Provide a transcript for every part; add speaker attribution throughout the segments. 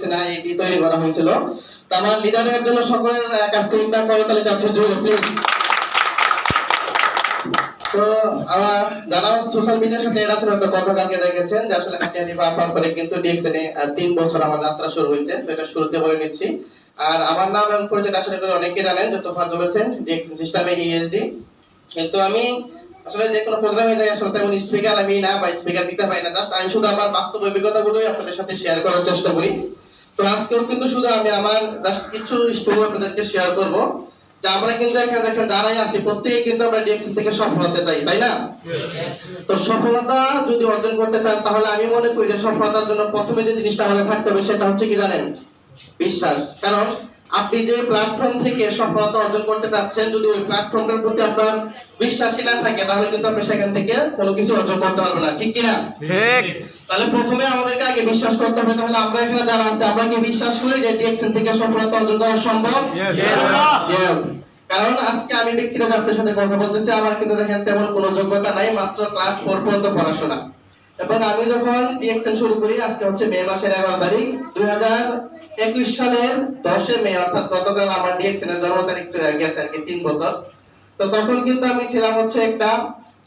Speaker 1: DXN IIT তৈরি করা হয়েছিল। তো আমার লিডারের জন্য সকলের কাছ থেকে একটা করতালি যাচ্ছে জোরে প্লিজ। তো আমার যারা সোশ্যাল মিডিয়ার সাথে এড আছেন হয়তো গতকালকে দেখেছেন যে আসলে হাঁটি পারফর্ম করে কিন্তু ডিএক্সএন এ 3 বছর আমার যাত্রা শুরু হয়েছে। তো এটা শুরুতে বলে নিচ্ছি। আর আমার নাম এবং পরিচয় আসলে করে অনেকে জানেন যে তোফাজ্জল বলেছেন ডিএক্সএন সিস্টেমে ইএসডি। কিন্তু আমি আসলে যে কোনো প্রোগ্রামে যাই আসলে তেমন স্পিকার আমি না বা স্পিকার দিতে পারি না, জাস্ট আমি শুধু আমার বাস্তব অভিজ্ঞতাগুলোই আপনাদের সাথে শেয়ার করার চেষ্টা করি। তো আজকেও কিন্তু শুধু আমি আমার জাস্ট কিছু স্টোরি আপনাদেরকে শেয়ার করব যে আমরা কিন্তু এখানে দেখেন যারাই আছি প্রত্যেকেই কিন্তু আমরা ডিএক্সএন থেকে সফল হতে চাই, তাই না? তো সফলতা যদি অর্জন করতে চান তাহলে আমি মনে করি যে সফলতার জন্য প্রথমে যে জিনিসটা আমাদের থাকতে হবে সেটা হচ্ছে কি জানেন? বিশ্বাস। কারণ আপনি যে প্ল্যাটফর্ম থেকে সফলতা অর্জন করতে চাচ্ছেন যদি ওই প্ল্যাটফর্মটার প্রতি আপনার বিশ্বাসই না থাকে তাহলে কিন্তু আপনি সেখান থেকে কোনো কিছু অর্জন করতে পারবেন না, ঠিক কি না?
Speaker 2: ঠিক।
Speaker 1: তাহলে প্রথমে আমাদেরকে আগে বিশ্বাস করতে হবে। তাহলে আমরা এখানে যারা আছে আমরা কি বিশ্বাস করি যে ডিএক্সএন থেকে সফলতা অর্জন করা সম্ভব? Yes. কারণ আজকে আমি ব্যক্তিগত আপনার সাথে কথা বলতেছি, আমার কিন্তু দেখেন তেমন কোনো যোগ্যতা নাই, মাত্র ক্লাস 4 পর্যন্ত পড়াশোনা। এবং আমি যখন ডিএক্সএন শুরু করি আজকে হচ্ছে মে মাসের 11 তারিখ 2021 সালের 10 মে, অর্থাৎ গতকাল আমার ডিএক্সএন এর জন্ম তারিখ গেছে আর কি 3 বছর। তো তখন কিন্তু আমি ছিলাম হচ্ছে একটা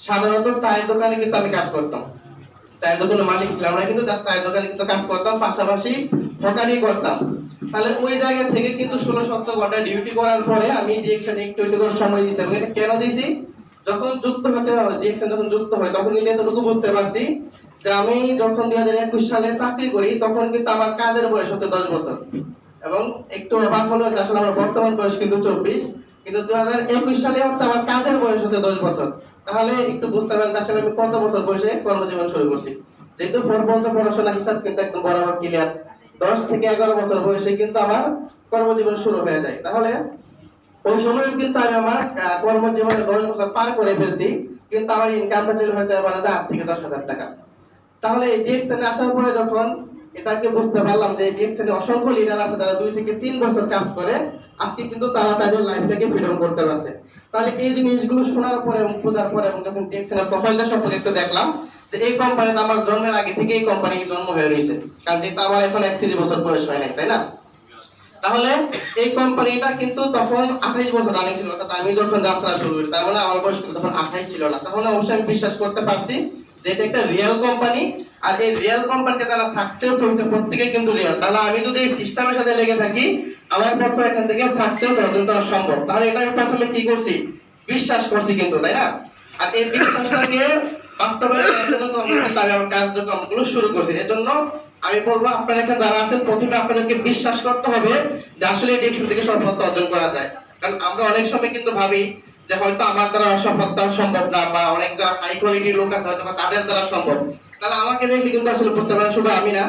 Speaker 1: সাধারণত চায়ের দোকানে কিন্তু আমি কাজ করতাম। চায়ের দোকানের মালিক ছিলাম না, কিন্তু জাস্ট চায়ের দোকানে কিন্তু কাজ করতাম, পাশাপাশি হকারি করতাম। তাহলে ওই জায়গা থেকে কিন্তু 16-17 ঘন্টা ডিউটি করার পরে আমি ডিএক্সএন একটু একটু করে সময় দিতে হবে। এটা কেন দিছি? যখন যুক্ত হতে হয় ডিএক্সএন যখন যুক্ত হয় তখন কিন্তু এতটুকু বুঝতে পারছি যে আমি যখন 2021 সালে চাকরি করি তখন কিন্তু আমার কাজের বয়স হচ্ছে 10 বছর। এবং একটু অবাক হলো যে আসলে আমার বর্তমান বয়স কিন্তু 24, কিন্তু 2021 সালে হচ্ছে আমার কাজের বয়স হচ্ছে 10 বছর। তাহলে একটু বুঝতে পারেন যে আসলে আমি কত বছর বয়সে কর্মজীবন শুরু করছি। যেহেতু 4 পর্যন্ত পড়াশোনা হিসাব কিন্তু একদম বরাবর ক্লিয়ার, 10 থেকে 11 বছর বয়সে কিন্তু আমার কর্মজীবন শুরু হয়ে যায়। তাহলে ওই সময় কিন্তু আমি আমার কর্মজীবনে 10 বছর পার করে ফেলছি, কিন্তু আমার ইনকামটা ছিল হয়তো 8 থেকে 10,000 টাকা। তাহলে এই ডিএক্সএন আসার পরে যখন এটাকে বুঝতে পারলাম যে ডিএক্সএন অসংখ্য লিডার আছে যারা 2 থেকে 3 বছর কাজ করে আজকে কিন্তু তারা তাদের লাইফটাকে ফ্রিডম করতে পারছে। তাহলে এই জিনিসগুলো শোনার পরে এবং বোঝার পরে এবং যখন ডিএক্সএন এর প্রোফাইলটা সম্পর্কে একটু দেখলাম যে এই কোম্পানিতে আমার জন্মের আগে থেকে এই কোম্পানি জন্ম হয়ে রয়েছে, কারণ যেটা আমার এখন 31 বছর বয়স হয় নাই, তাই না? তাহলে এই কোম্পানিটা কিন্তু তখন 28 বছর রানিং ছিল, অর্থাৎ আমি যখন যাত্রা শুরু করি তার মানে আমার বয়স কিন্তু তখন 28 ছিল না। তাহলে অবশ্যই আমি বিশ্বাস করতে পারছি যে এটা একটা রিয়েল কোম্পানি, আর এই রিয়েল কোম্পানিতে যারা সাকসেস হয়েছে প্রত্যেকে কিন্তু রিয়েল। তাহলে আমি যদি এই সিস্টেমের সাথে লেগে থাকি আমার পক্ষে এখান থেকে সাকসেস অর্জন করা সম্ভব। তাহলে এটা আমি প্রথমে কি করছি? বিশ্বাস করছি কিন্তু, তাই না? আর এই বিশ্বাসটাকে বাস্তবায়নের জন্য আমি আমার কার্যক্রমগুলো শুরু করছি। এজন্য আমি বলবো আপনারা এখানে যারা আছেন প্রথমে আপনাদেরকে বিশ্বাস করতে হবে যে আসলে এই ডিএক্সএন থেকে সফলতা অর্জন করা যায়। কারণ আমরা অনেক সময় কিন্তু ভাবি যে হয়তো আমার দ্বারা সফলতা সম্ভব না, বা অনেক যারা হাই কোয়ালিটির লোক আছে হয়তো তাদের দ্বারা সম্ভব। তাহলে আমাকে দেখলে কিন্তু আসলে বুঝতে পারেন শুধু আমি না,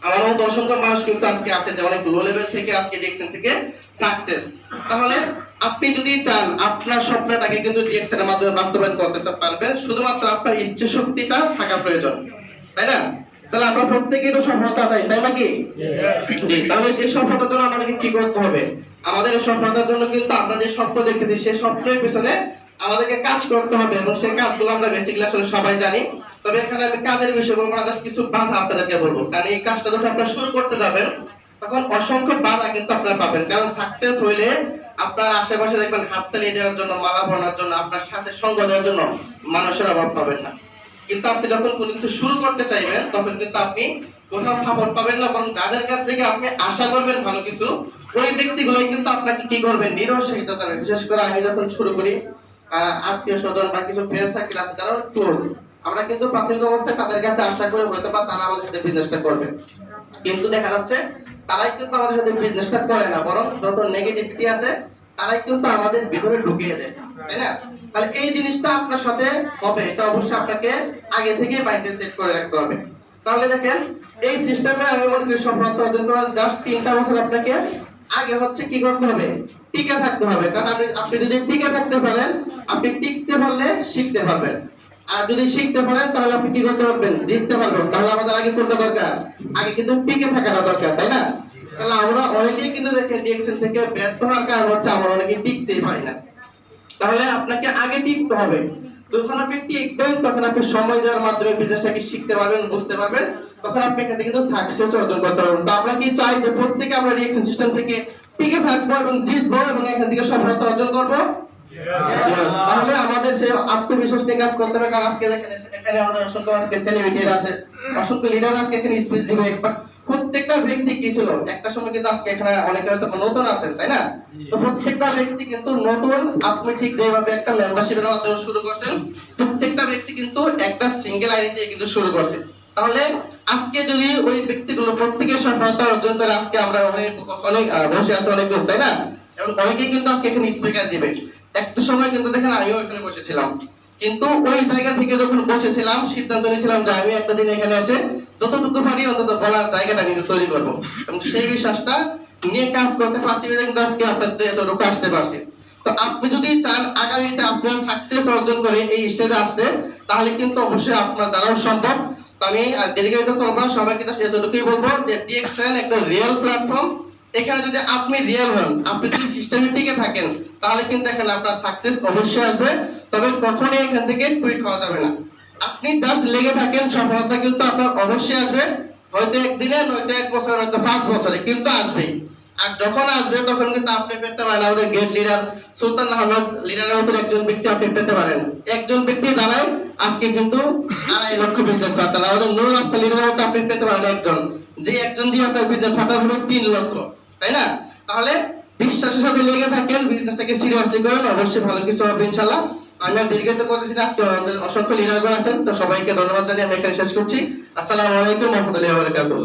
Speaker 1: আমার মতো অসংখ্য মানুষ কিন্তু আজকে আছে যে অনেক লো লেভেল থেকে আজকে ডিএক্সএন থেকে সাকসেস। তাহলে আপনি যদি চান আপনার স্বপ্নটাকে কিন্তু ডিএক্সএন এর মাধ্যমে বাস্তবায়ন করতে পারবেন, শুধুমাত্র আপনার ইচ্ছে শক্তিটা থাকা প্রয়োজন, তাই না? তাহলে আমরা প্রত্যেকেই তো সফলতা চাই, তাই নাকি? তাহলে সেই সফলতার জন্য আমাদেরকে কি করতে হবে? আমাদের সফলতার জন্য কিন্তু আমরা যে স্বপ্ন দেখতেছি সেই স্বপ্নের পিছনে আমাদেরকে কাজ করতে হবে, এবং সেই কাজগুলো আমরা বেসিক্যালি আসলে সবাই জানি। তবে এখানে আমি কাজের বিষয় বলবো না, জাস্ট কিছু বাধা আপনাদেরকে বলবো। কারণ এই কাজটা যখন আপনারা শুরু করতে যাবেন তখন অসংখ্য বাধা কিন্তু আপনারা পাবেন। কারণ সাকসেস হইলে আপনার আশেপাশে দেখবেন হাততালি দেওয়ার জন্য, মালা পরানোর জন্য, আপনার সাথে সঙ্গ দেওয়ার জন্য মানুষের অভাব পাবেন না। কিন্তু আপনি যখন কোনো কিছু শুরু করতে চাইবেন তখন কিন্তু আপনি কোথাও সাপোর্ট পাবেন না, বরং যাদের কাছ থেকে আপনি আশা করবেন ভালো কিছু ওই ব্যক্তিগুলোই কিন্তু আপনাকে কি করবেন? নিরুৎসাহিত করবে। বিশেষ করে আমি যখন শুরু করি আত্মীয় স্বজন বা কিছু ফ্রেন্ড সার্কেল আছে তারা ক্লোজ, আমরা কিন্তু প্রাথমিক অবস্থায় তাদের কাছে আশা করে হয়তো বা তারা আমাদের সাথে বিজনেসটা করবে, কিন্তু দেখা যাচ্ছে তারাই কিন্তু আমাদের সাথে বিজনেসটা করে না, বরং যত নেগেটিভিটি আছে তারাই কিন্তু আমাদের ভিতরে ঢুকিয়ে দেয়, তাই না? তাহলে এই জিনিসটা আপনার সাথে হবে, এটা অবশ্যই আপনাকে আগে থেকে মাইন্ডে সেট করে রাখতে হবে। তাহলে দেখেন এই সিস্টেমে আমি মনে করি সফলতা অর্জন করার জাস্ট 3টা বছর আপনাকে আগে হচ্ছে কি করতে হবে? টিকে থাকতে হবে। কারণ আপনি যদি টিকে থাকতে পারেন, আপনি টিকতে পারলে শিখতে পারবেন, আর যদি শিখতে পারেন তাহলে আপনি কি করতে পারবেন? জিততে পারবেন। তাহলে আমাদের আগে কোনটা দরকার? আগে কিন্তু টিকে থাকাটা দরকার, তাই না? তাহলে আমরা অনেকেই কিন্তু দেখেন ডিএক্সএন থেকে ব্যর্থ হওয়ার কারণ হচ্ছে আমরা অনেকেই টিকতেই পারি না। তাহলে আপনাকে আগে টিকতে হবে। যখন আপনি টিকবেন তখন আপনি সময় দেওয়ার মাধ্যমে বিজনেসটাকে শিখতে পারবেন, বুঝতে পারবেন, তখন আপনি এখান থেকে কিন্তু সাকসেস অর্জন করতে পারবেন। তো আমরা কি চাই যে প্রত্যেকে আমরা রিঅ্যাকশন সিস্টেম থেকে টিকে থাকবো এবং জিতবো এবং এখান থেকে সফলতা অর্জন করবো। তাহলে আমাদের সেই আত্মবিশ্বাস নিয়ে কাজ করতে হবে। কারণ আজকে দেখেন এখানে আমাদের অসংখ্য আজকে সেলিব্রিটিরা আছে, অসংখ্য লিডার আজকে এখানে স্পিচ দিবে। প্রত্যেকটা ব্যক্তি কি ছিল একটা সময়, কিন্তু আজকে এখানে অনেকে হয়তো নতুন আছেন, তাই না? তো প্রত্যেকটা ব্যক্তি কিন্তু নতুন। আপনি ঠিক যেভাবে একটা মেম্বারশিপের মাধ্যমে শুরু করছেন, প্রত্যেকটা ব্যক্তি কিন্তু একটা সিঙ্গেল আইডি দিয়ে কিন্তু শুরু করছে। তাহলে আজকে যদি ওই ব্যক্তিগুলো প্রত্যেকের সফলতা অর্জন করে, আজকে আমরা অনেক বসে আছে অনেক লোক, তাই না? এবং অনেকেই কিন্তু আজকে এখানে স্পিকার দিবে। একটা সময় কিন্তু দেখেন আমিও এখানে বসেছিলাম, কিন্তু ওই জায়গা থেকে যখন বসেছিলাম সিদ্ধান্ত নিয়েছিলাম যে আমি একটা দিন এখানে এসে যতটুকু পারি অন্তত বলার জায়গাটা নিজে তৈরি করবো, এবং সেই বিশ্বাসটা নিয়ে কাজ করতে পারছি কিন্তু আজকে আপনাদের এতটুকু আসতে পারছি। তো আপনি যদি চান আগামীতে আপনার সাকসেস অর্জন করে এই স্টেজে আসতে, তাহলে কিন্তু অবশ্যই আপনার দ্বারাও সম্ভব। তো আমি আর দীর্ঘায়িত করবো না, সবাইকে এতটুকুই বলবো যে DXN একটা রিয়েল প্ল্যাটফর্ম। এখানে যদি আপনি রিয়েল হন, আপনি যদি সিস্টেমেটিকে থাকেন, তাহলে কিন্তু এখানে আপনার সাকসেস অবশ্যই আসবে। তবে কখনোই এখান থেকে কুইট হওয়া যাবে না। আপনি জাস্ট লেগে থাকেন, সফলতা কিন্তু আপনার অবশ্যই আসবে। হয়তো একদিনে, নয়তো 1 বছরে, নয়তো 5 বছরে, কিন্তু আসবেই। আর যখন আসবে তখন কিন্তু আপনি পেতে পারেন আমাদের গ্রেট লিডার সুলতান আহমদ লিডারের মতো একজন ব্যক্তি আপনি পেতে পারেন। একজন ব্যক্তি দ্বারাই আজকে কিন্তু 2.5 লক্ষ বিজনেস পার্টনার। আমাদের নুরুল আফসার লিডারের মতো আপনি পেতে পারেন একজন, যে একজন দিয়ে আপনার বিজনেস পার্টনার হলো 3 লক্ষ, তাই না? তাহলে বিশ্বাসের সাথে লেগে থাকেন, বিজনেসটাকে সিরিয়াসলি করেন, অবশ্যই ভালো কিছু হবে ইনশাআল্লাহ। আমি আর দীর্ঘায়িত করতেছি না, আমাদের অসংখ্য লিডারগণ আছেন, তো সবাইকে ধন্যবাদ জানিয়ে আমি এখানে শেষ করছি। আসসালামু আলাইকুম ওয়া রাহমাতুল্লাহি ওয়া বারাকাতুহু।